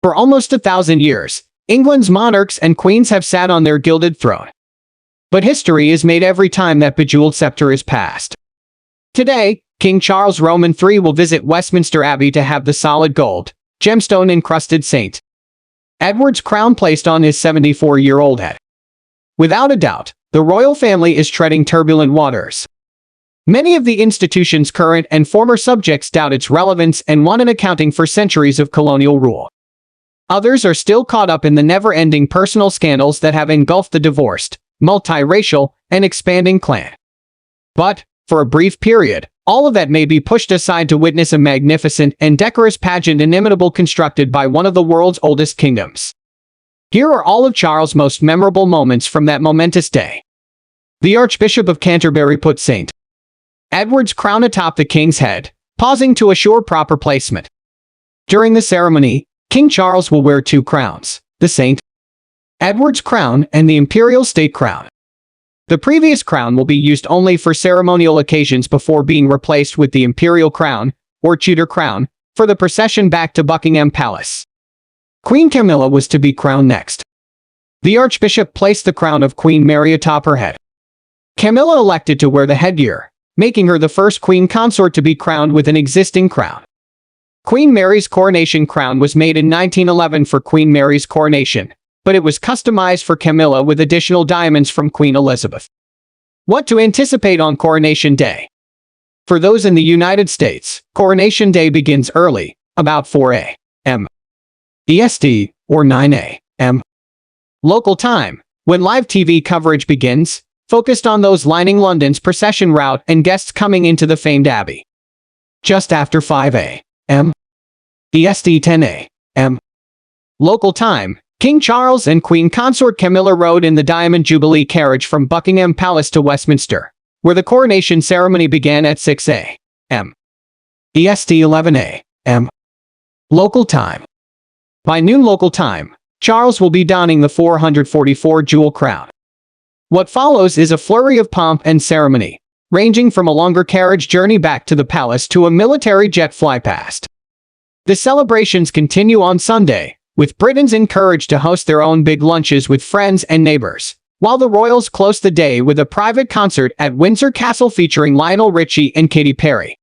For almost 1,000 years, England's monarchs and queens have sat on their gilded throne. But history is made every time that bejeweled scepter is passed. Today, King Charles Roman III will visit Westminster Abbey to have the solid gold, gemstone-encrusted St. Edward's crown placed on his 74-year-old head. Without a doubt, the royal family is treading turbulent waters. Many of the institution's current and former subjects doubt its relevance and want an accounting for centuries of colonial rule. Others are still caught up in the never-ending personal scandals that have engulfed the divorced, multiracial, and expanding clan. But, for a brief period, all of that may be pushed aside to witness a magnificent and decorous pageant inimitable constructed by one of the world's oldest kingdoms. Here are all of Charles' most memorable moments from that momentous day. The Archbishop of Canterbury put St. Edward's crown atop the king's head, pausing to assure proper placement. During the ceremony, King Charles will wear two crowns, the St. Edward's crown and the imperial state crown. The previous crown will be used only for ceremonial occasions before being replaced with the imperial crown, or Tudor crown, for the procession back to Buckingham Palace. Queen Camilla was to be crowned next. The Archbishop placed the crown of Queen Mary atop her head. Camilla elected to wear the headgear, making her the first queen consort to be crowned with an existing crown. Queen Mary's coronation crown was made in 1911 for Queen Mary's coronation, but it was customized for Camilla with additional diamonds from Queen Elizabeth. What to anticipate on Coronation Day? For those in the United States, Coronation Day begins early, about 4 a.m. EST, or 9 a.m. local time, when live TV coverage begins, focused on those lining London's procession route and guests coming into the famed Abbey. Just after 5 a.m. EST 10 a.m. local time, King Charles and Queen Consort Camilla rode in the Diamond Jubilee carriage from Buckingham Palace to Westminster, where the coronation ceremony began at 6 a.m. EST 11 a.m. local time. By noon local time, Charles will be donning the 444 jewel crown. What follows is a flurry of pomp and ceremony, ranging from a longer carriage journey back to the palace to a military jet fly past. The celebrations continue on Sunday, with Britons encouraged to host their own big lunches with friends and neighbors, while the royals close the day with a private concert at Windsor Castle featuring Lionel Richie and Katy Perry.